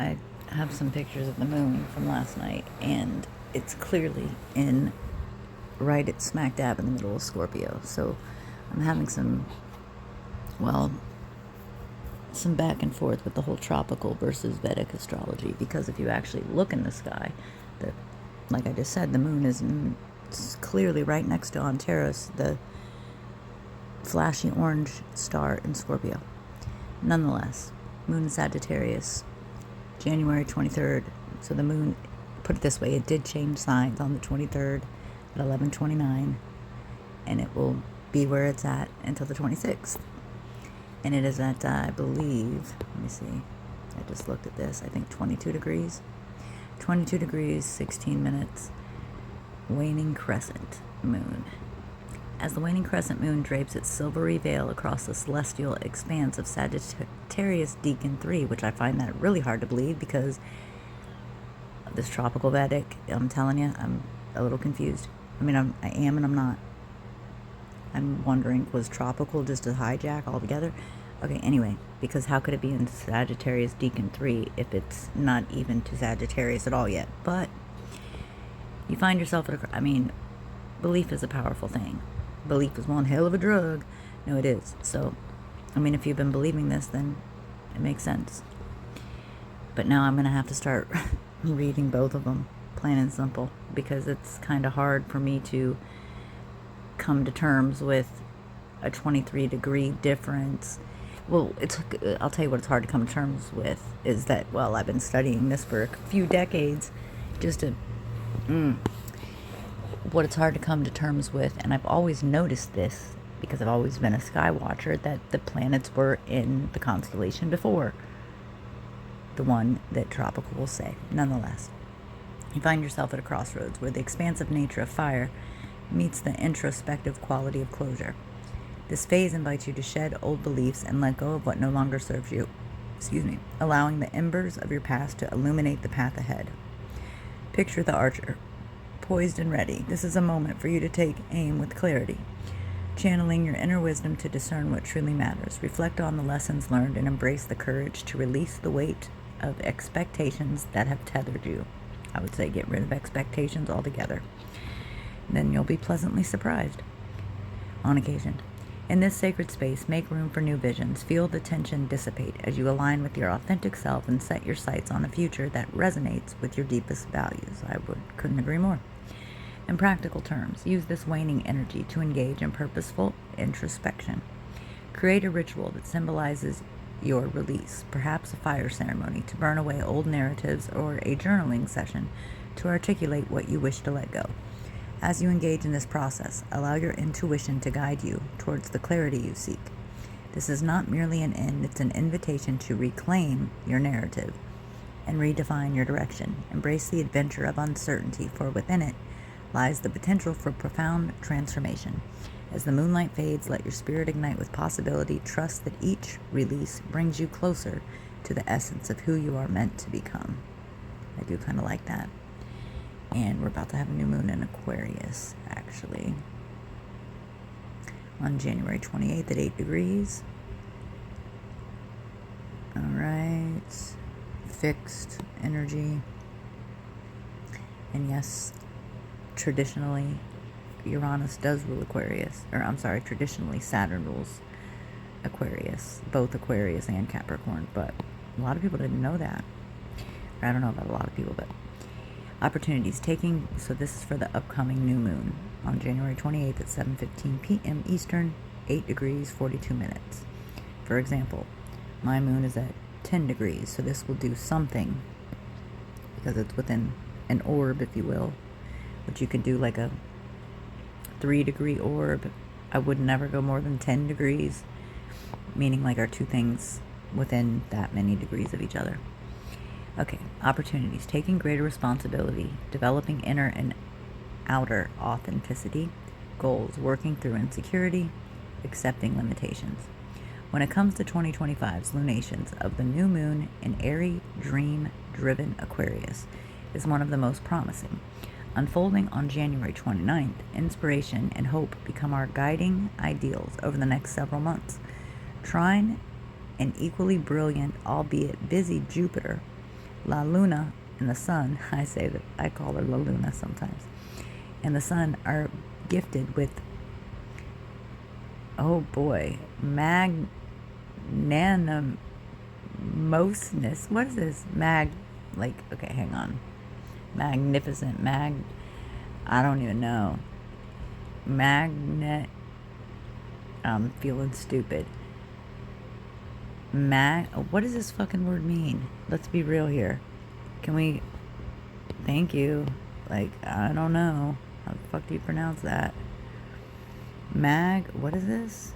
I have some pictures of the moon from last night, and it's clearly in right at smack dab in the middle of Scorpio. So I'm having some back and forth with the whole tropical versus Vedic astrology, because if you actually look in the sky, like I just said, the moon is clearly right next to Antares, the flashy orange star in Scorpio. Nonetheless, moon in Sagittarius, January 23rd. So the moon, put it this way, it did change signs on the 23rd at 11:29, and it will be where it's at until the 26th. And it is at, I believe, let me see, I just looked at this, I think 22 degrees. 22 degrees, 16 minutes, waning crescent moon. As the waning crescent moon drapes its silvery veil across the celestial expanse of Sagittarius Deacon 3, which I find that really hard to believe because this tropical Vedic, I'm telling you, I'm a little confused. I mean, I am and I'm not. I'm wondering, was tropical just a hijack altogether? Okay, anyway, because how could it be in Sagittarius Deacon 3 if it's not even to Sagittarius at all yet? But you find yourself belief is a powerful thing. Belief is one hell of a drug. No, it is. So, I mean, if you've been believing this, then it makes sense. But now I'm going to have to start reading both of them, plain and simple, because it's kind of hard for me to come to terms with a 23-degree difference. Well, I'll tell you what it's hard to come to terms with is that, well, I've been studying this for a few decades, what it's hard to come to terms with, and I've always noticed this because I've always been a sky watcher, that the planets were in the constellation before the one that tropical will say. Nonetheless, you find yourself at a crossroads where the expansive nature of fire meets the introspective quality of closure. This phase invites you to shed old beliefs and let go of what no longer serves you, allowing the embers of your past to illuminate the path ahead. Picture the archer, poised and ready. This is a moment for you to take aim with clarity, channeling your inner wisdom to discern what truly matters. Reflect on the lessons learned and embrace the courage to release the weight of expectations that have tethered you. I would say get rid of expectations altogether. Then you'll be pleasantly surprised on occasion. In this sacred space, make room for new visions. Feel the tension dissipate as you align with your authentic self and set your sights on a future that resonates with your deepest values. Couldn't agree more. In practical terms, use this waning energy to engage in purposeful introspection. Create a ritual that symbolizes your release, perhaps a fire ceremony to burn away old narratives, or a journaling session to articulate what you wish to let go. As you engage in this process, allow your intuition to guide you towards the clarity you seek. This is not merely an end, it's an invitation to reclaim your narrative and redefine your direction. Embrace the adventure of uncertainty, for within it lies the potential for profound transformation. As the moonlight fades, let your spirit ignite with possibility. Trust that each release brings you closer to the essence of who you are meant to become. I do kind of like that. And we're about to have a new moon in Aquarius, actually, on January 28th at 8 degrees. All right. Fixed energy. And yes, traditionally, Uranus does rule Aquarius. Traditionally Saturn rules Aquarius, both Aquarius and Capricorn. But a lot of people didn't know that. Or I don't know about a lot of people, but opportunities taking, so this is for the upcoming new moon on January 28th at 7:15 p.m. Eastern, 8 degrees, 42 minutes. For example, my moon is at 10 degrees, so this will do something because it's within an orb, if you will, which you could do like a 3-degree orb. I would never go more than 10 degrees, meaning like our two things within that many degrees of each other. Okay, opportunities. Taking greater responsibility, developing inner and outer authenticity, goals, working through insecurity, accepting limitations. When it comes to 2025's lunations of the new moon in airy, dream-driven Aquarius is one of the most promising. Unfolding on January 29th, inspiration and hope become our guiding ideals over the next several months. Trine an equally brilliant, albeit busy Jupiter La Luna and the Sun, I call her La Luna sometimes, and the Sun are gifted with, oh boy, magnanimousness. What is this? Okay, hang on. Magnificent, I don't even know. I'm feeling stupid. What does this fucking word mean? Let's be real here. Thank you. I don't know. How the fuck do you pronounce that? What is this?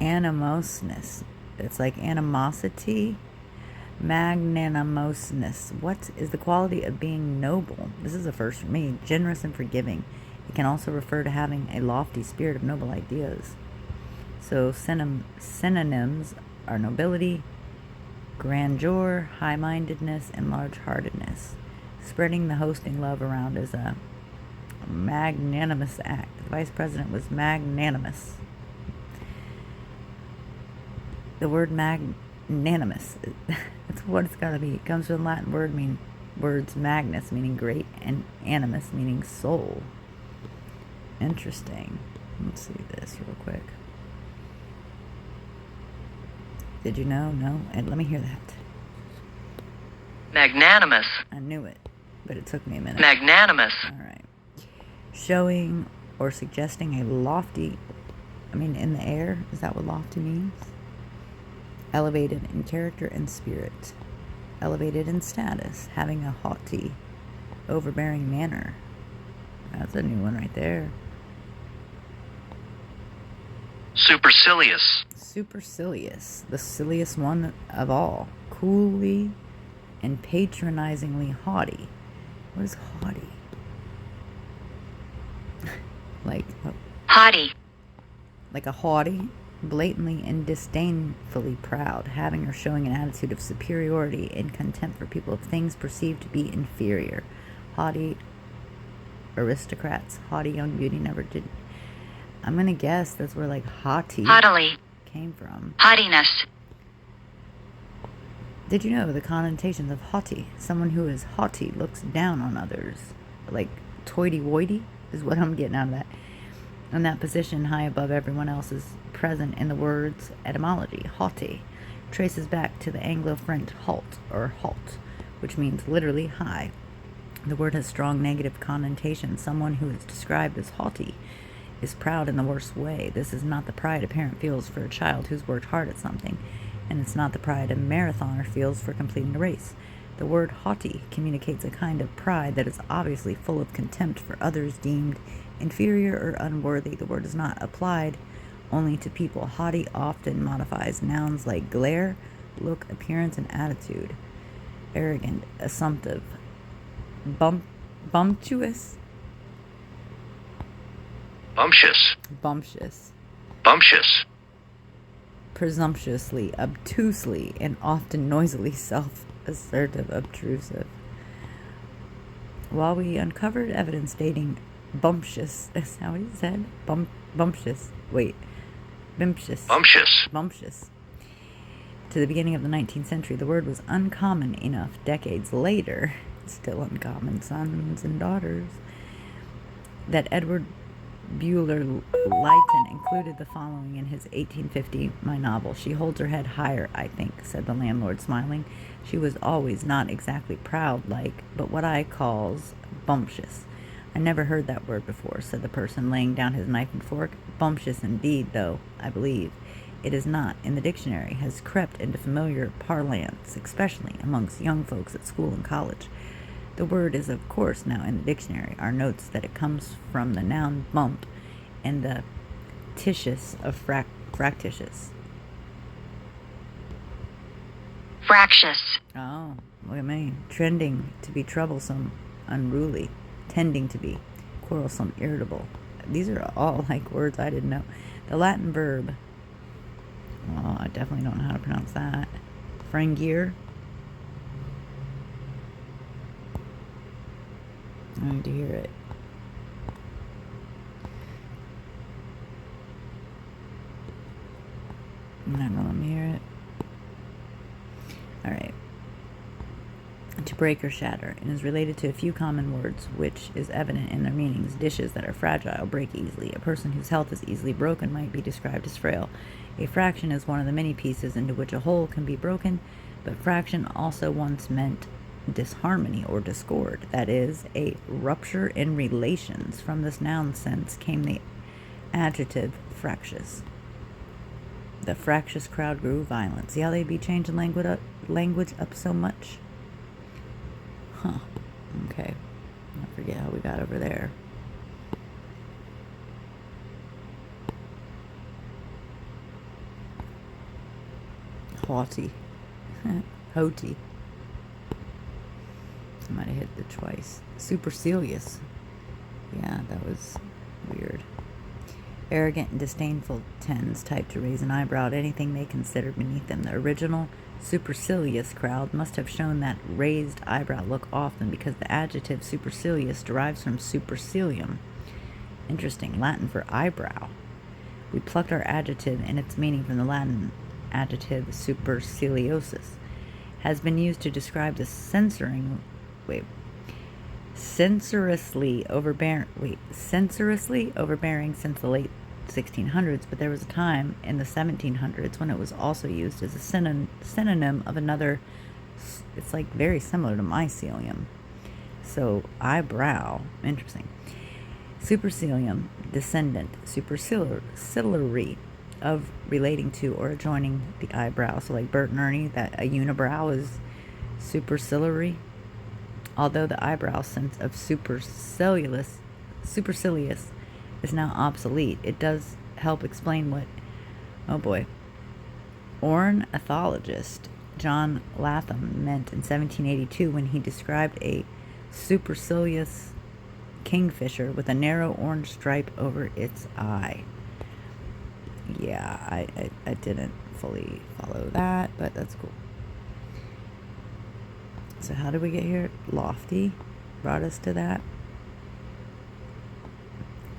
Animousness. It's like animosity. Magnanimousness. What is the quality of being noble? This is a first for me. Generous and forgiving. It can also refer to having a lofty spirit of noble ideas. So synonyms are nobility, grandeur, high-mindedness, and large-heartedness. Spreading the hosting love around is a magnanimous act. The vice president was magnanimous. The word magnanimous, that's what it's got to be. It comes from the Latin words magnus, meaning great, and animus, meaning soul. Interesting. Let's see this real quick. Did you know? No? And let me hear that. Magnanimous. I knew it, but it took me a minute. Magnanimous. All right. Showing or suggesting a lofty, in the air. Is that what lofty means? Elevated in character and spirit. Elevated in status. Having a haughty, overbearing manner. That's a new one right there. Supercilious. Supercilious. The silliest one of all. Coolly and patronizingly haughty. What is haughty? Haughty. Like a haughty, blatantly and disdainfully proud, having or showing an attitude of superiority and contempt for people of things perceived to be inferior. Haughty aristocrats. Haughty young beauty never did. I'm gonna guess that's where haughty Haughtily came from. Haughtiness. Did you know the connotations of haughty? Someone who is haughty looks down on others. Like toity-woity is what I'm getting out of that. And that position high above everyone else is present in the word's etymology. Haughty traces back to the Anglo-French halt or halt, which means literally high. The word has strong negative connotations. Someone who is described as haughty is proud in the worst way. This is not the pride a parent feels for a child who's worked hard at something, and it's not the pride a marathoner feels for completing a race. The word haughty communicates a kind of pride that is obviously full of contempt for others deemed inferior or unworthy. The word is not applied only to people. Haughty often modifies nouns like glare, look, appearance, and attitude. Arrogant, assumptive, bumptious. Bumptious. Presumptuously, obtusely, and often noisily self-assertive, obtrusive. While we uncovered evidence dating bumptious, that's how he said, bumptious to the beginning of the 19th century, the word was uncommon enough decades later, still uncommon, sons and daughters, that Edward Buller Lytton included the following in his 1850 My Novel. She holds her head higher, I think, said the landlord, smiling. She was always not exactly proud but what I calls bumptious. I never heard that word before, said the person, laying down his knife and fork. Bumptious indeed, though, I believe. It is not in the dictionary, has crept into familiar parlance, especially amongst young folks at school and college. The word is, of course, now in the dictionary. Our notes that it comes from the noun bump and the titious of fractious. Fractious. Oh, look at me. Trending to be troublesome, unruly. Tending to be quarrelsome, irritable. These are all words I didn't know. The Latin verb. Oh, I definitely don't know how to pronounce that. Frangere. I need to hear it. You're not going to let me hear it? All right. To break or shatter, and is related to a few common words, which is evident in their meanings. Dishes that are fragile break easily. A person whose health is easily broken might be described as frail. A fraction is one of the many pieces into which a whole can be broken, but fraction also once meant disharmony or discord, that is, a rupture in relations. From this noun sense came the adjective fractious. The fractious crowd grew violent. See how they be changing language up so much? Huh. Okay. I forget how we got over there. Haughty. Haughty. I might have hit it twice. Supercilious. Yeah, that was weird. Arrogant and disdainful tends type to raise an eyebrow at anything they consider beneath them. The original supercilious crowd must have shown that raised eyebrow look often because the adjective supercilious derives from supercilium. Interesting. Latin for eyebrow. We plucked our adjective and its meaning from the Latin adjective superciliosus. Has been used to describe the censorously overbearing since the late 1600s, but there was a time in the 1700s when it was also used as a synonym of another. It's like very similar to mycelium. So eyebrow, interesting. Supercilium, descendant, superciliary, of relating to or adjoining the eyebrow. So like Bert and Ernie, that a unibrow is superciliary. Although the eyebrow sense of supercilious is now obsolete, it does help explain what, ornithologist John Latham meant in 1782 when he described a supercilious kingfisher with a narrow orange stripe over its eye. Yeah, I didn't fully follow that, but that's cool. So how did we get here? Lofty brought us to that.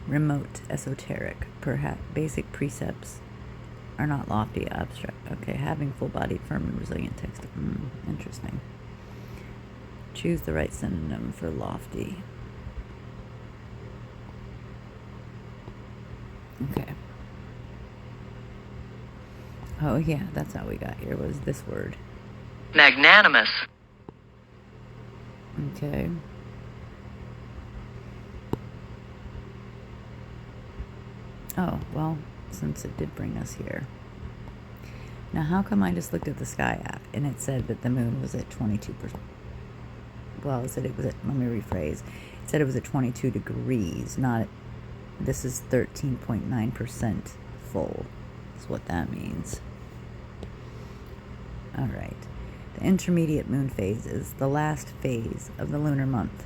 Remote, esoteric, perhaps basic precepts are not lofty, abstract. Okay, having full-bodied, firm, and resilient text. Interesting. Choose the right synonym for lofty. Okay. Oh yeah, that's how we got here, was this word. Magnanimous. Okay. Oh, well, since it did bring us here. Now, how come I just looked at the sky app and it said that the moon was at 22%? Well, it said it was at, let me rephrase. It said it was at 22 degrees, not, this is 13.9% full. That's what that means. All right. The intermediate moon phase is the last phase of the lunar month.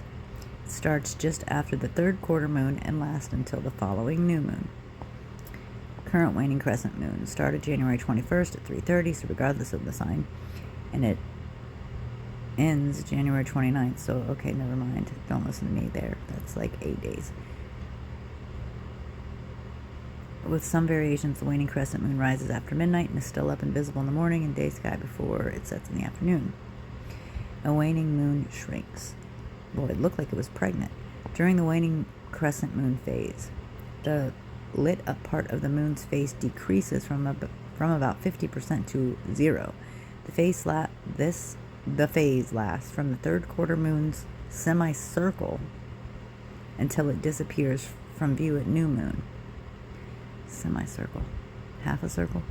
It starts just after the third quarter moon and lasts until the following new moon. Current waning crescent moon started January 21st at 3:30, so regardless of the sign, and it ends January 29th, so okay, never mind. Don't listen to me there. That's like 8 days. With some variations, the waning crescent moon rises after midnight and is still up and visible in the morning and day sky before it sets in the afternoon. A waning moon shrinks. Boy, it looked like it was pregnant. During the waning crescent moon phase, the lit up part of the moon's face decreases from about 50% to 0. The phase lasts from the third quarter moon's semicircle until it disappears from view at new moon. Semicircle. Half a circle.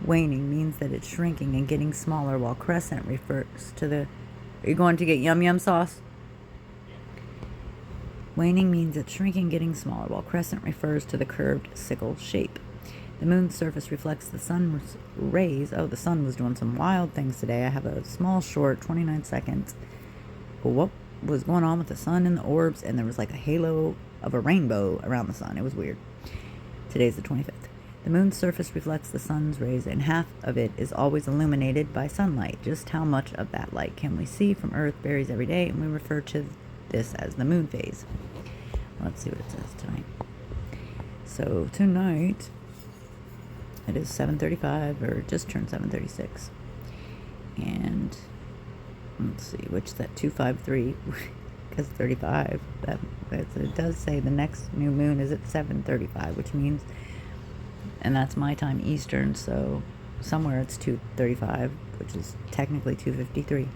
Waning means that it's shrinking and getting smaller, while crescent refers to the... Are you going to get yum yum sauce? Waning means it's shrinking, getting smaller, while crescent refers to the curved sickle shape. The moon's surface reflects the sun's rays. Oh, the sun was doing some wild things today. I have a small, short, 29 seconds. What was going on with the sun and the orbs? And there was like a halo of a rainbow around the sun. It was weird. Today's the 25th. The moon's surface reflects the sun's rays, and half of it is always illuminated by sunlight. Just how much of that light can we see from Earth varies every day, and we refer to this as the moon phase. Let's see what it says tonight. So tonight It is 7:35, or just turned 7:36. And let's see, which is that 253, because 35. It does say the next new moon is at 7:35, which means, and that's my time Eastern, so somewhere it's 2:35, which is technically 2:53.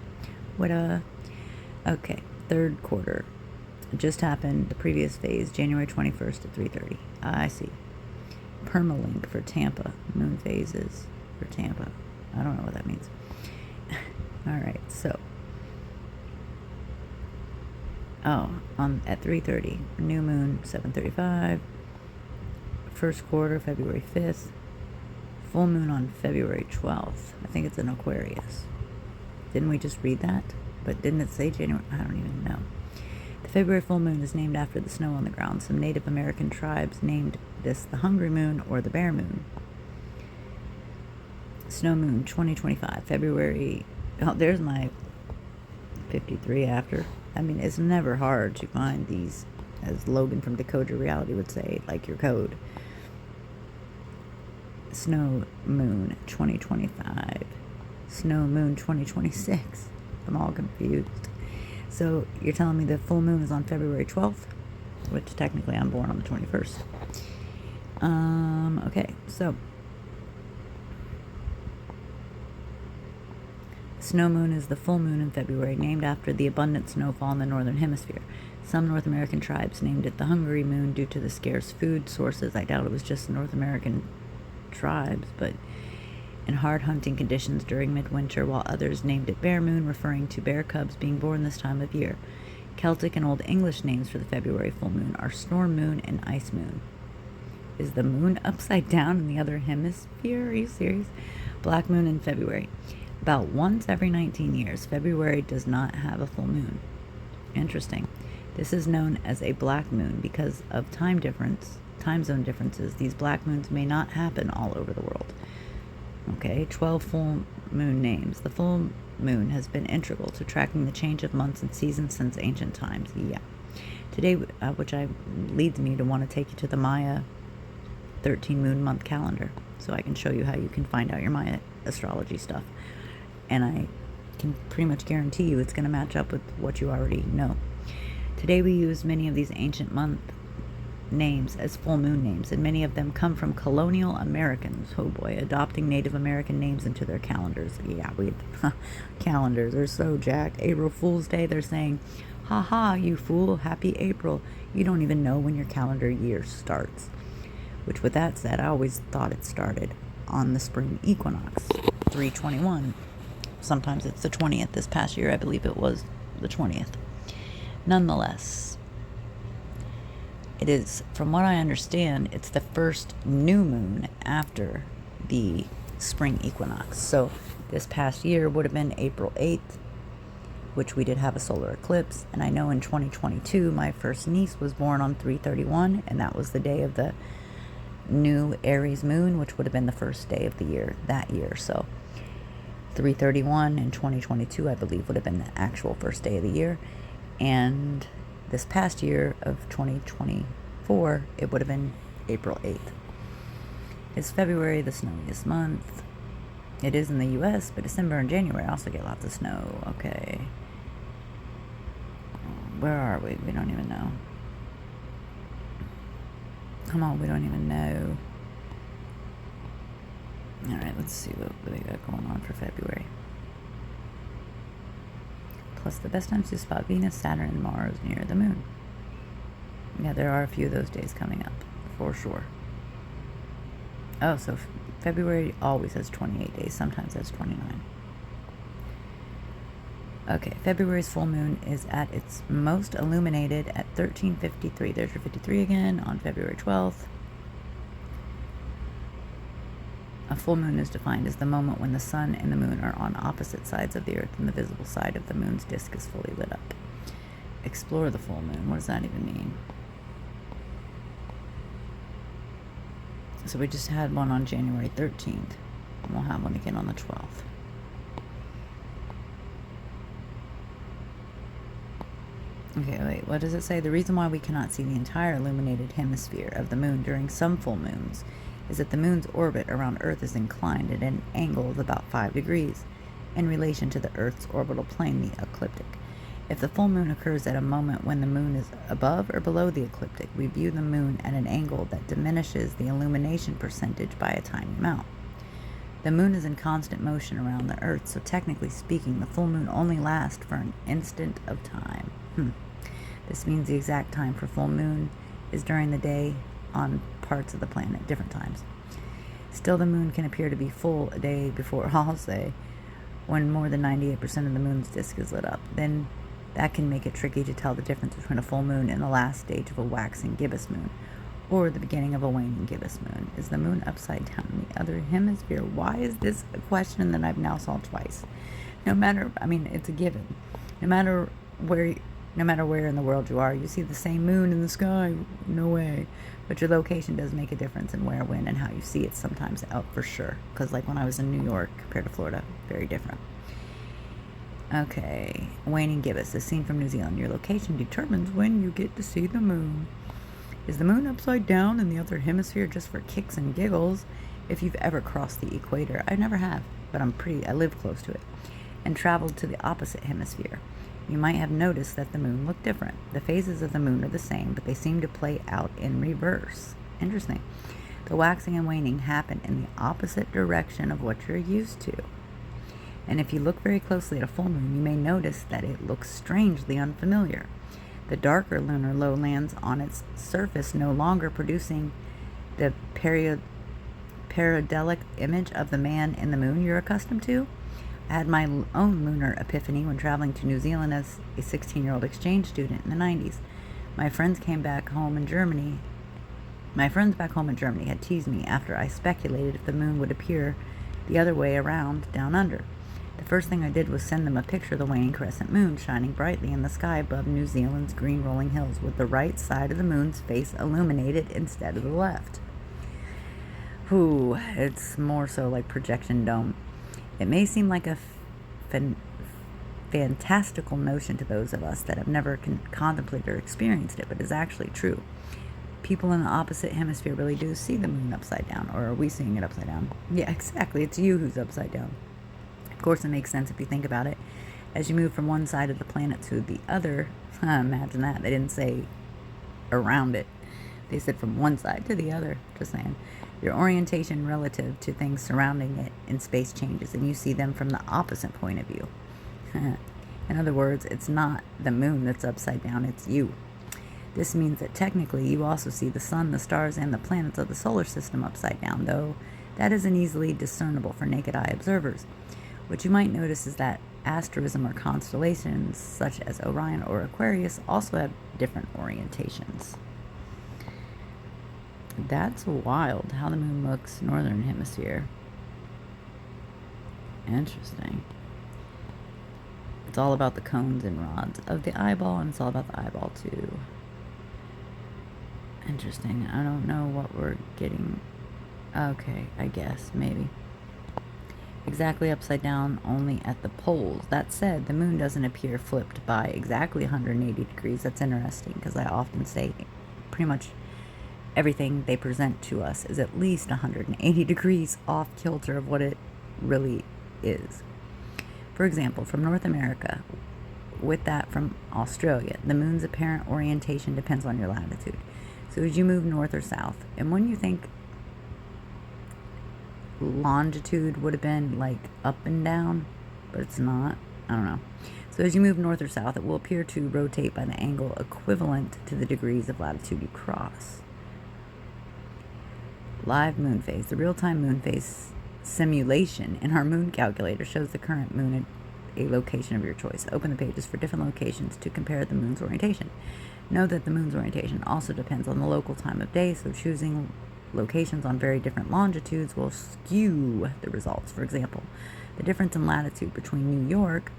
Okay, third quarter. It just happened, the previous phase, January 21st at 3:30. I see. Permalink for Tampa. Moon phases for Tampa. I don't know what that means. All right, so. At 3:30. New moon, 7:35. First quarter, February 5th. Full moon on February 12th. I think it's in Aquarius. Didn't we just read that? But didn't it say January? I don't even know. The February full moon is named after the snow on the ground. Some Native American tribes named this the Hungry Moon or the Bear Moon. Snow Moon 2025, February. Oh, there's my 53 after. I mean, it's never hard to find these, as Logan from Decode Your Reality would say, like your code. Snow Moon 2025. Snow Moon 2026. I'm all confused. So you're telling me the full moon is on February 12th, which technically I'm born on the 21st. Okay, so snow moon is the full moon in February, named after the abundant snowfall in the northern hemisphere. Some North American tribes named it the Hungry Moon due to the scarce food sources. I doubt it was just North American tribes, but in hard hunting conditions during midwinter, while others named it Bear Moon, referring to bear cubs being born this time of year. Celtic and Old English names for the February full moon are Storm Moon and Ice Moon. Is the moon upside down in the other hemisphere? Are you serious? Black Moon in February. About once every 19 years, February does not have a full moon. Interesting. This is known as a black moon because of time zone differences. These black moons may not happen all over the world. Okay, 12 full moon names. The full moon has been integral to tracking the change of months and seasons since ancient times. Yeah. Today, which leads me to want to take you to the Maya 13 moon month calendar, so I can show you how you can find out your Maya astrology stuff. And I can pretty much guarantee you it's going to match up with what you already know. Today we use many of these ancient month names as full moon names, and many of them come from colonial Americans, oh boy, adopting Native American names into their calendars. Yeah, calendars are so jacked. April Fool's Day, they're saying, ha ha, you fool, happy April. You don't even know when your calendar year starts. Which, with that said, I always thought it started on the spring equinox, 3/21. Sometimes it's the 20th. This past year, I believe it was the 20th. Nonetheless, it is, from what I understand, it's the first new moon after the spring equinox. So this past year would have been April 8th, which we did have a solar eclipse. And I know in 2022, my first niece was born on 3/31, and that was the day of the new Aries moon, which would have been the first day of the year that year. So 3/31 in 2022, I believe, would have been the actual first day of the year. And this past year of 2024, it would have been April 8th. Is February the snowiest month? It is in the US, but December and January also get lots of snow. Okay. Where are we? We don't even know. Come on, we don't even know. Alright, let's see what they got going on for February. Plus, the best times to spot Venus, Saturn, and Mars near the moon. Yeah, there are a few of those days coming up, for sure. Oh, so February always has 28 days, sometimes has 29. Okay, February's full moon is at its most illuminated at 13:53. There's your 53 again on February 12th. A full moon is defined as the moment when the sun and the moon are on opposite sides of the earth and the visible side of the moon's disk is fully lit up. Explore the full moon. What does that even mean? So we just had one on January 13th. And we'll have one again on the 12th. Okay, wait, what does it say? The reason why we cannot see the entire illuminated hemisphere of the moon during some full moons is that the moon's orbit around Earth is inclined at an angle of about 5 degrees in relation to the Earth's orbital plane, the ecliptic. If the full moon occurs at a moment when the moon is above or below the ecliptic, we view the moon at an angle that diminishes the illumination percentage by a tiny amount. The moon is in constant motion around the Earth, so technically speaking, the full moon only lasts for an instant of time. This means the exact time for full moon is during the day on parts of the planet at different times. Still, the moon can appear to be full a day before Halsey, when more than 98% of the moon's disk is lit up. Then that can make it tricky to tell the difference between a full moon and the last stage of a waxing gibbous moon, or the beginning of a waning gibbous moon. Is the moon upside down in the other hemisphere? Why is this a question that I've now solved twice? It's a given. No matter where in the world you are, you see the same moon in the sky. No way. But your location does make a difference in where, when, and how you see it sometimes out for sure. Because like when I was in New York compared to Florida, very different. Okay, waning gibbous is seen from New Zealand. Your location determines when you get to see the moon. Is the moon upside down in the other hemisphere just for kicks and giggles? If you've ever crossed the equator, I never have, but I live close to it, and traveled to the opposite hemisphere, you might have noticed that the moon looked different. The phases of the moon are the same, but they seem to play out in reverse. Interesting. The waxing and waning happen in the opposite direction of what you're used to. And if you look very closely at a full moon, you may notice that it looks strangely unfamiliar. The darker lunar lowlands on its surface no longer producing the pareidotic image of the man in the moon you're accustomed to. I had my own lunar epiphany when traveling to New Zealand as a 16-year-old exchange student in the 90s. My friends back home in Germany had teased me after I speculated if the moon would appear the other way around down under. The first thing I did was send them a picture of the waning crescent moon shining brightly in the sky above New Zealand's green rolling hills, with the right side of the moon's face illuminated instead of the left. It's more so like projection dome. It may seem like a fantastical notion to those of us that have never contemplated or experienced it, but is actually true. People in the opposite hemisphere really do see the moon upside down, or are we seeing it upside down? Yeah, exactly. It's you who's upside down. Of course, it makes sense if you think about it. As you move from one side of the planet to the other, imagine that. They didn't say around it. They said from one side to the other. Just saying. Your orientation relative to things surrounding it in space changes, and you see them from the opposite point of view. In other words, it's not the moon that's upside down, it's you. This means that technically you also see the sun, the stars, and the planets of the solar system upside down, though that isn't easily discernible for naked eye observers. What you might notice is that asterism or constellations such as Orion or Aquarius also have different orientations. That's wild, how the moon looks northern hemisphere. Interesting. It's all about the cones and rods of the eyeball, and it's all about the eyeball too. Interesting. I don't know what we're getting. Okay, I guess, maybe. Exactly upside down only at the poles. That said, the moon doesn't appear flipped by exactly 180 degrees. That's interesting, because I often say pretty much everything they present to us is at least 180 degrees off kilter of what it really is. For example, from North America, with that from Australia, the moon's apparent orientation depends on your latitude. So as you move north or south, and when you think longitude would have been like up and down, but it's not. I don't know. So as you move north or south, it will appear to rotate by the angle equivalent to the degrees of latitude you cross. Live moon phase. The real-time moon phase simulation in our moon calculator shows the current moon at a location of your choice. Open the pages for different locations to compare the moon's orientation. Know that the moon's orientation also depends on the local time of day, so choosing locations on very different longitudes will skew the results. For example, the difference in latitude between New York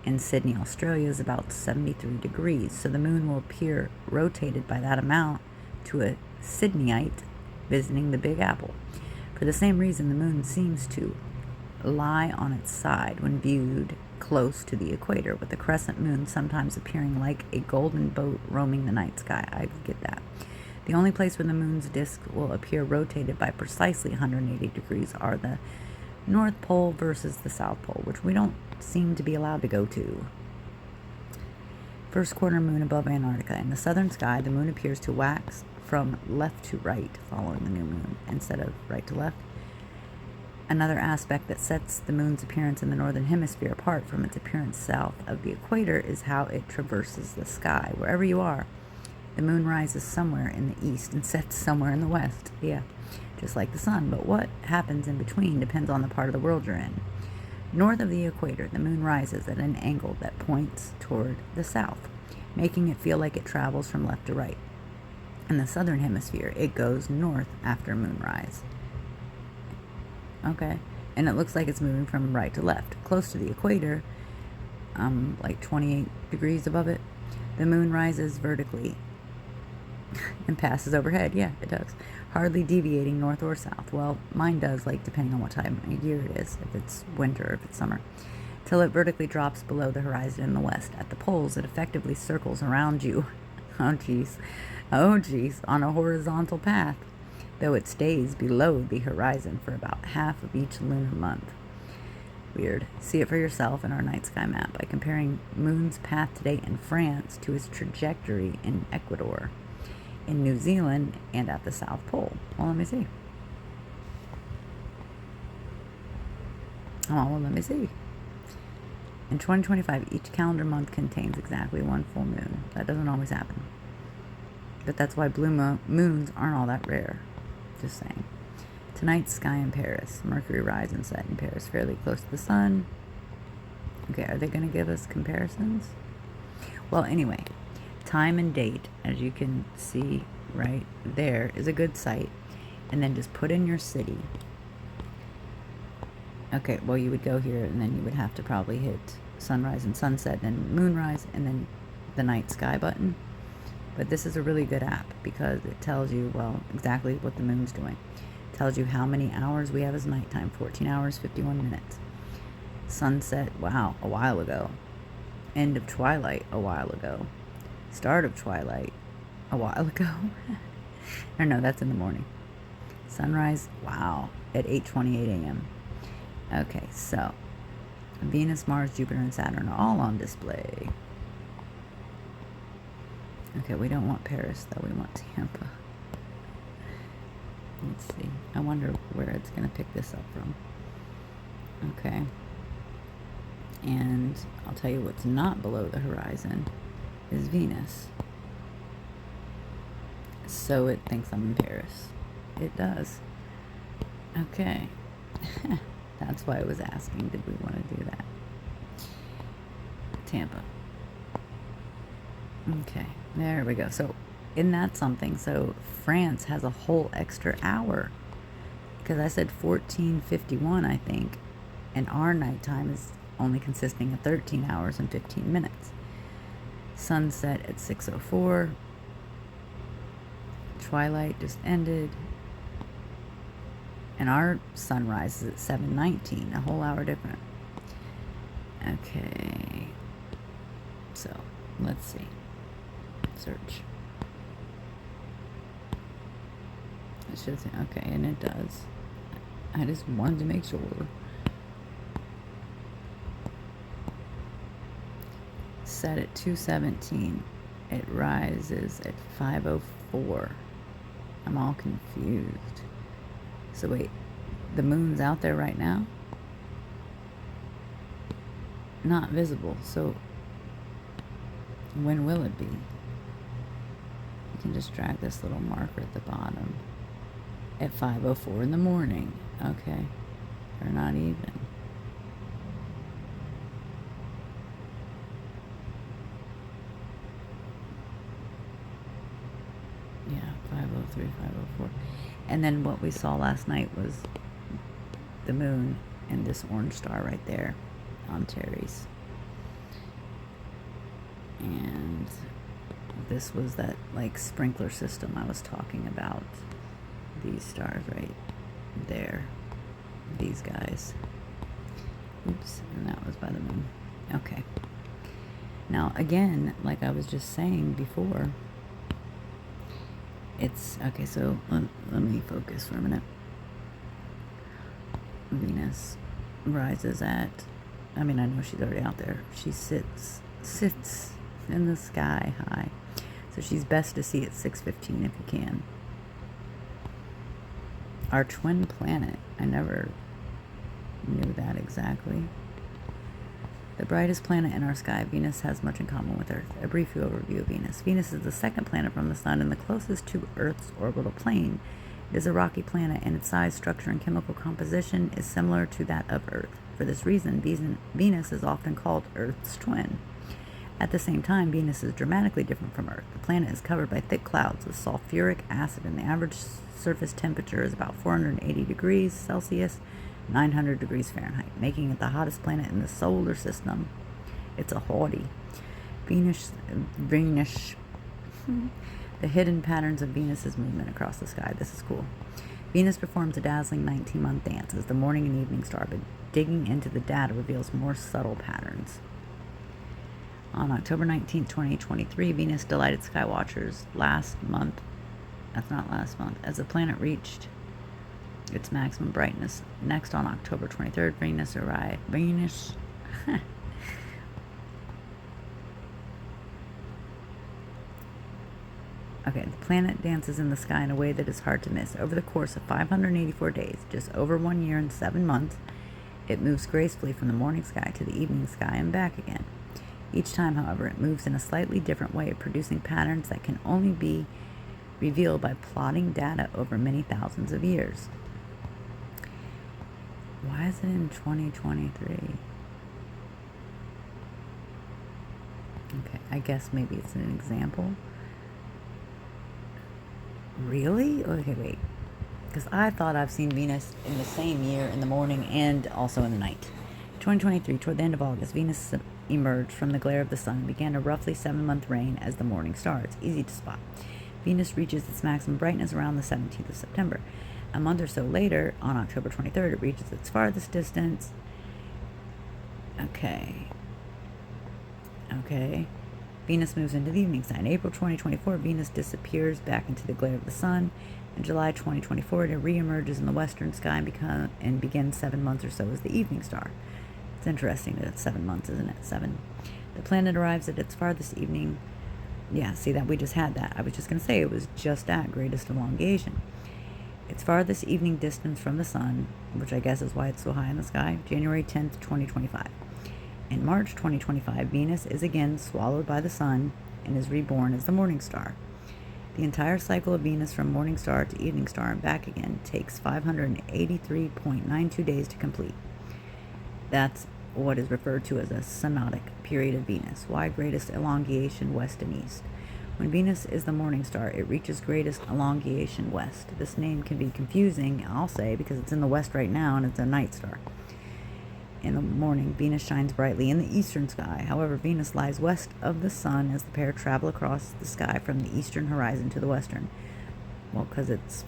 and Sydney, Australia is about 73 degrees, so the moon will appear rotated by that amount to a Sydneyite visiting the Big Apple. For the same reason, the moon seems to lie on its side when viewed close to the equator, with the crescent moon sometimes appearing like a golden boat roaming the night sky. I get that. The only place where the moon's disk will appear rotated by precisely 180 degrees are the North Pole versus the South Pole, which we don't seem to be allowed to go to. First quarter moon above Antarctica. In the southern sky, the moon appears to wax from left to right following the new moon instead of right to left. Another aspect that sets the moon's appearance in the northern hemisphere apart from its appearance south of the equator is how it traverses the sky. Wherever you are, the moon rises somewhere in the east and sets somewhere in the west. Yeah, just like the sun. But what happens in between depends on the part of the world you're in. North of the equator, the moon rises at an angle that points toward the south, making it feel like it travels from left to right. In the southern hemisphere, it goes north after moonrise. Okay, and it looks like it's moving from right to left. Close to the equator, like 28 degrees above it, the moon rises vertically and passes overhead. Yeah, it does. Hardly deviating north or south. Well, mine does, like, depending on what time of year it is, if it's winter or if it's summer, till it vertically drops below the horizon in the west. At the poles, it effectively circles around you. Oh, geez, on a horizontal path, though it stays below the horizon for about half of each lunar month. Weird. See it for yourself in our night sky map by comparing moon's path today in France to its trajectory in Ecuador, in New Zealand, and at the South Pole. Well, let me see. In 2025, each calendar month contains exactly one full moon. That doesn't always happen. But that's why blue moons aren't all that rare. Just saying. Tonight's sky in Paris. Mercury rise and set in Paris, fairly close to the sun. Okay, are they going to give us comparisons? Well, anyway, time and date, as you can see right there, is a good site. And then just put in your city. Okay, well, you would go here, and then you would have to probably hit sunrise and sunset, then moonrise, and then the night sky button. But this is a really good app because it tells you, well, exactly what the moon's doing. It tells you how many hours we have as nighttime, 14 hours, 51 minutes. Sunset, wow, a while ago. End of twilight, a while ago. Start of twilight, a while ago. Or no, that's in the morning. Sunrise, wow, at 8:28 a.m. Okay, so Venus, Mars, Jupiter, and Saturn are all on display. Okay, we don't want Paris, though. We want Tampa. Let's see. I wonder where it's going to pick this up from. Okay. And I'll tell you what's not below the horizon is Venus. So it thinks I'm in Paris. It does. Okay. That's why I was asking, did we want to do that? Tampa. Okay, there we go. So, isn't that something? So, France has a whole extra hour. Because I said 14:51, I think. And our nighttime is only consisting of 13 hours and 15 minutes. Sunset at 6:04. Twilight just ended. And our sunrise is at 7:19, a whole hour different. Okay. So, let's see. Search. It should say, okay, and it does. I just wanted to make sure. Set at 2:17. It rises at 5:04. I'm all confused. So wait, the moon's out there right now? Not visible, so when will it be? You can just drag this little marker at the bottom. At 5:04 in the morning. Okay. Or not even. Yeah, 5:03, 5:04. And then what we saw last night was the moon and this orange star right there on Terry's. And this was that, like, sprinkler system I was talking about. These stars right there. These guys. Oops, and that was by the moon. Okay. Now, again, like I was just saying before, It's okay. So let me focus for a minute. Venus rises at, I mean, I know she's already out there. She sits in the sky high. So she's best to see at 6:15 if you can. Our twin planet. I never knew that exactly. The brightest planet in our sky, Venus, has much in common with Earth. A brief overview of Venus. Venus is the second planet from the Sun and the closest to Earth's orbital plane. It is a rocky planet, and its size, structure, and chemical composition is similar to that of Earth. For this reason, Venus is often called Earth's twin. At the same time, Venus is dramatically different from Earth. The planet is covered by thick clouds with sulfuric acid, and the average surface temperature is about 480 degrees Celsius, 900 degrees Fahrenheit, making it the hottest planet in the solar system. It's a haughty. Venus. The hidden patterns of Venus's movement across the sky. This is cool. Venus performs a dazzling 19-month dance as the morning and evening star, but digging into the data reveals more subtle patterns. On October 19, 2023, Venus delighted skywatchers as the planet reached its maximum brightness. Next, on October 23rd, Venus arrived. Okay, the planet dances in the sky in a way that is hard to miss. Over the course of 584 days, just over 1 year and 7 months, it moves gracefully from the morning sky to the evening sky and back again. Each time, however, it moves in a slightly different way, producing patterns that can only be revealed by plotting data over many thousands of years. Why is it in 2023? Okay, I guess maybe it's an example. Really? Okay, wait. Because I thought I've seen Venus in the same year in the morning and also in the night. 2023, toward the end of August, Venus emerged from the glare of the sun and began a roughly 7-month reign as the morning star. It's easy to spot. Venus reaches its maximum brightness around the 17th of September. A month or so later, on October 23rd, it reaches its farthest distance. Okay. Venus moves into the evening sky. In April 2024, Venus disappears back into the glare of the sun. In July 2024, it re-emerges in the western sky and begins 7 months or so as the evening star. It's interesting that it's 7 months, isn't it? 7. The planet arrives at its farthest evening. Yeah, see that? We just had that. I was just going to say it was just at greatest elongation. Its farthest evening distance from the sun, which I guess is why it's so high in the sky, January 10th, 2025. In March 2025, Venus is again swallowed by the sun and is reborn as the morning star. The entire cycle of Venus from morning star to evening star and back again takes 583.92 days to complete. That's what is referred to as a synodic period of Venus. Why greatest elongation west and east? When Venus is the morning star, it reaches greatest elongation west. This name can be confusing, I'll say, because it's in the west right now and it's a night star. In the morning, Venus shines brightly in the eastern sky. However, Venus lies west of the sun as the pair travel across the sky from the eastern horizon to the western. Well, because it's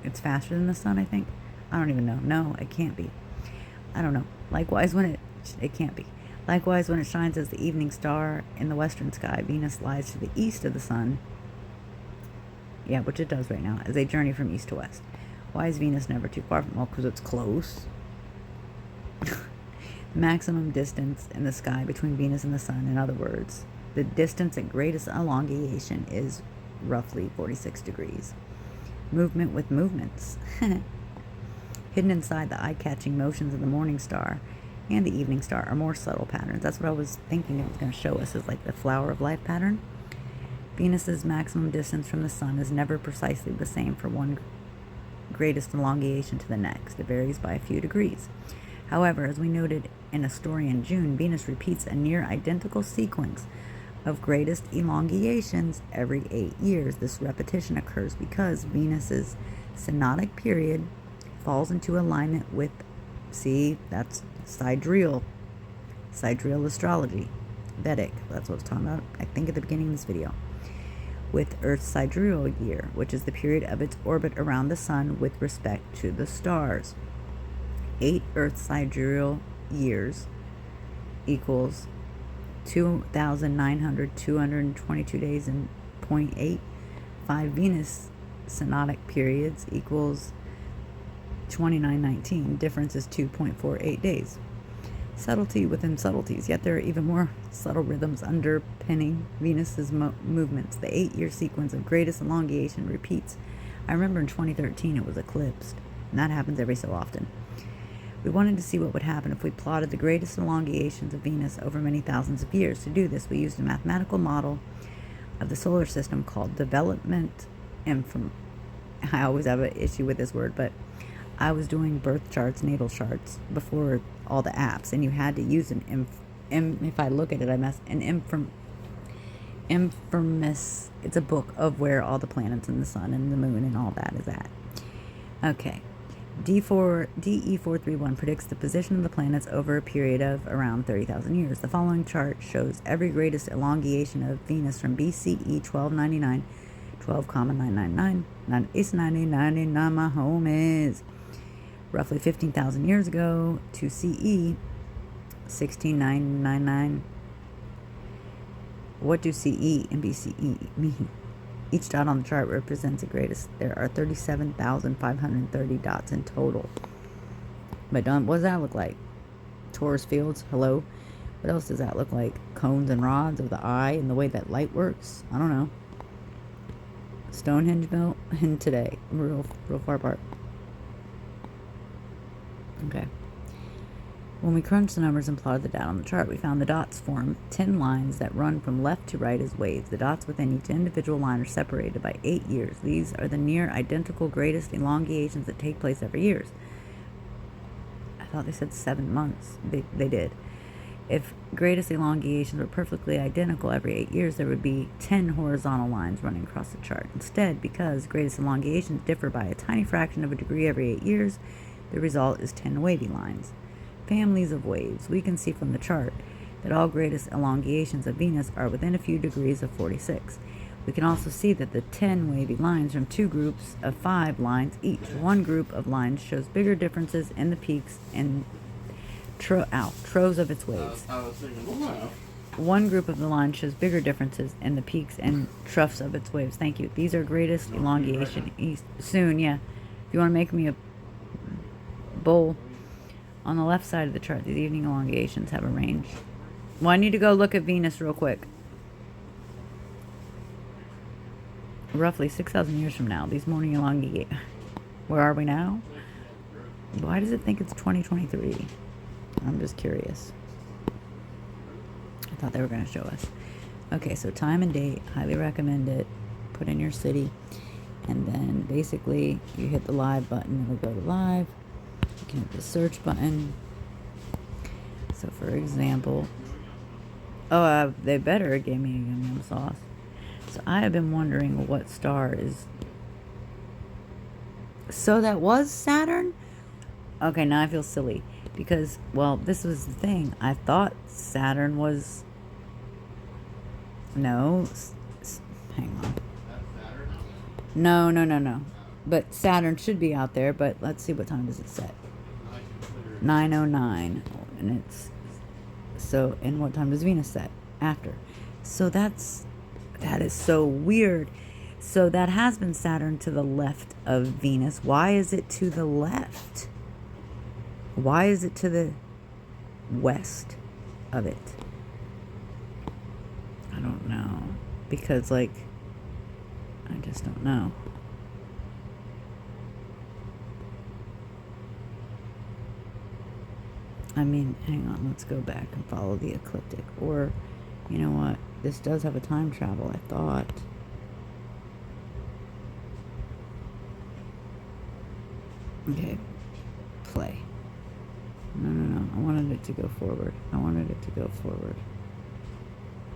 it's faster than the sun, I think. I don't even know. No, it can't be. I don't know. Likewise, when it can't be. Likewise, when it shines as the evening star in the western sky, Venus lies to the east of the sun. Yeah, which it does right now, as they journey from east to west. Why is Venus never too far from? Well, because it's close. Maximum distance in the sky between Venus and the sun. In other words, the distance at greatest elongation is roughly 46 degrees. Movement with movements. Hidden inside the eye-catching motions of the morning star and the evening star are more subtle patterns. That's what I was thinking it was going to show us, is like the flower of life pattern. Venus's maximum distance from the sun is never precisely the same from one greatest elongation to the next. It varies by a few degrees. However, as we noted in a story in June, Venus repeats a near identical sequence of greatest elongations every 8 years. This repetition occurs because Venus's synodic period falls into alignment with, see, that's sidereal astrology, Vedic, that's what I was talking about, I think at the beginning of this video, with Earth's sidereal year, which is the period of its orbit around the sun with respect to the stars. 8 Earth sidereal years equals 2,222 days and 0.8. 5 Venus synodic periods equals 2919. Difference is 2.48 days. Subtlety within subtleties, yet there are even more subtle rhythms underpinning Venus's movements. The 8-year sequence of greatest elongation repeats. I remember in 2013 it was eclipsed, and that happens every so often. We wanted to see what would happen if we plotted the greatest elongations of Venus over many thousands of years. To do this, we used a mathematical model of the solar system called development inform. I always have an issue with this word, but I was doing birth charts, natal charts before all the apps, and you had to use if I look at it, infamous. It's a book of where all the planets and the sun and the moon and all that is at. Okay. DE431 predicts the position of the planets over a period of around 30,000 years. The following chart shows every greatest elongation of Venus from BCE 1299, 12,999, it's 99, my home is, roughly 15,000 years ago, to CE 16999. What do CE and BCE mean? Each dot on the chart represents the greatest. There are 37,530 dots in total. But what does that look like? Torus fields? Hello? What else does that look like? Cones and rods of the eye and the way that light works? I don't know. Stonehenge built in today. Real far apart. Okay. When we crunched the numbers and plotted the data on the chart, we found the dots form 10 lines that run from left to right as waves. The dots within each individual line are separated by 8 years. These are the near identical greatest elongations that take place every year. I thought they said 7 months. They did. If greatest elongations were perfectly identical every 8 years, there would be 10 horizontal lines running across the chart. Instead, because greatest elongations differ by a tiny fraction of a degree every 8 years, the result is 10 wavy lines. Families of waves. We can see from the chart that all greatest elongations of Venus are within a few degrees of 46. We can also see that the 10 wavy lines from 2 groups of 5 lines each. One group of lines shows bigger differences in the peaks and troves of its waves. One group of the lines shows bigger differences in the peaks and troughs of its waves. Thank you. These are greatest elongation soon. Yeah. If you want to make me a bowl. On the left side of the chart, these evening elongations have a range. Well, I need to go look at Venus real quick. Roughly 6,000 years from now, these morning elongations. Where are we now? Why does it think it's 2023? I'm just curious. I thought they were going to show us. Okay, so time and date, highly recommend it. Put in your city. And then basically, you hit the live button, it'll go to live. You can hit the search button. So for example, they better gave me a yum sauce. So I have been wondering what star is. So that was Saturn? Okay, now I feel silly. Because, well, this was the thing. I thought Saturn was... No. Hang on. No. But Saturn should be out there, but let's see what time does it set. 9:09, and it's so. And what time does Venus set? After. So that is so weird. So that has been Saturn to the left of Venus. Why is it to the left? Why is it to the west of it? I don't know. Because I just don't know. I mean, hang on, let's go back and follow the ecliptic. Or, you know what? This does have a time travel, I thought. Okay. Play. No. I wanted it to go forward.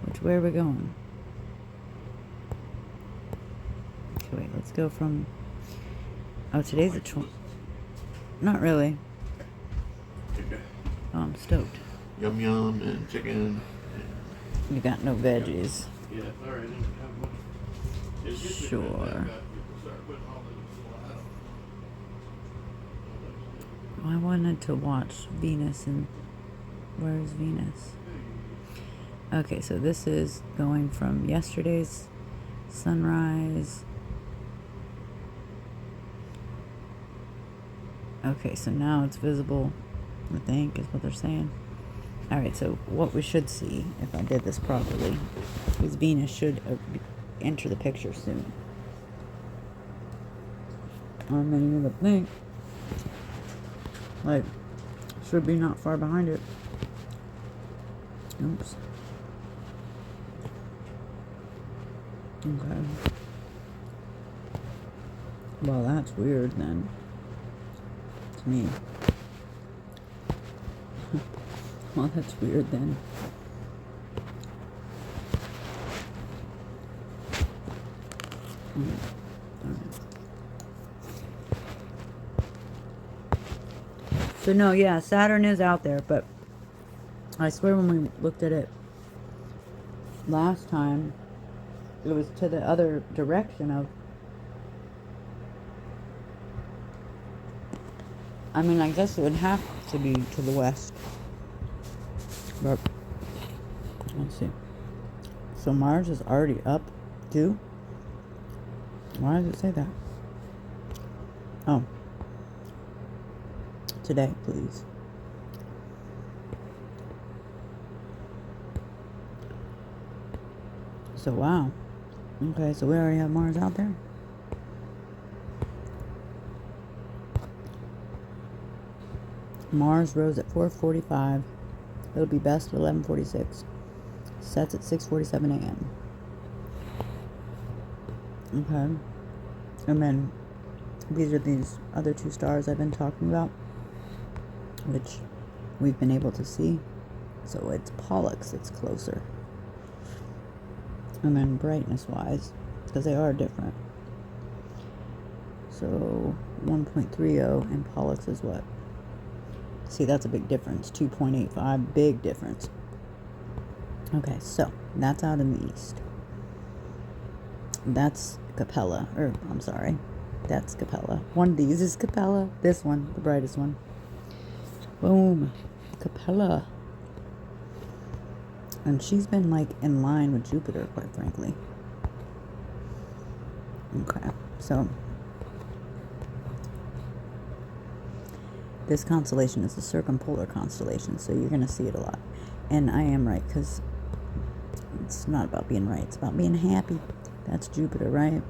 Which way are we going? Okay, wait, let's go from... Oh, today's the 20th. Not really. Oh, I'm stoked. Yum yum and chicken. You got no veggies. Yeah, alright. Sure. I wanted to watch Venus, and where's Venus? Okay, so this is going from yesterday's sunrise Okay, so now it's visible, I think, is what they're saying. Alright, so what we should see, if I did this properly, is Venus should enter the picture soon. I mean, you would think, like, should be not far behind it. Oops. Okay. Well, that's weird then. To me. Well, that's weird then. So no, yeah, Saturn is out there, but I swear when we looked at it last time, it was to the other direction of, I mean, I guess it would have to be to the west. But, let's see. So Mars is already up, too? Why does it say that? Oh. Today, please. So, wow. Okay, so we already have Mars out there. Mars rose at 4:45. It'll be best at 11:46. Sets at 6:47 a.m. Okay. And then these are these other two stars I've been talking about, which we've been able to see. So it's Pollux, it's closer. And then brightness wise, because they are different. So 1.30 and Pollux is what? See, that's a big difference. 2.85, big difference. Okay, so that's out in the east. That's Capella, or I'm sorry, that's Capella. One of these is Capella. This one, the brightest one. Boom, Capella. And she's been like in line with Jupiter, quite frankly. Okay, so this constellation is a circumpolar constellation, so you're going to see it a lot. And I am right, because it's not about being right, it's about being happy. That's Jupiter, right?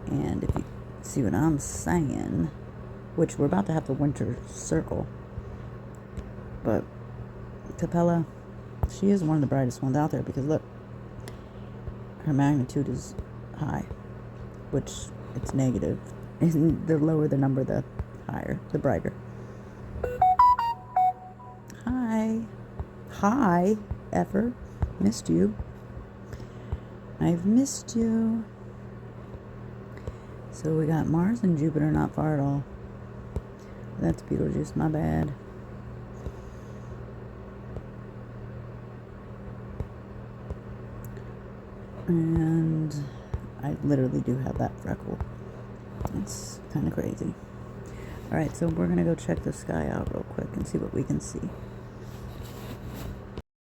And if you see what I'm saying, which we're about to have the winter circle, but Capella, she is one of the brightest ones out there, because look, her magnitude is high, which it's negative. And the lower the number, the higher, the brighter. Hi, Effer. Missed you. I've missed you. So we got Mars and Jupiter not far at all. That's Betelgeuse, my bad. And I literally do have that freckle. It's kind of crazy. Alright, so we're going to go check the sky out real quick and see what we can see.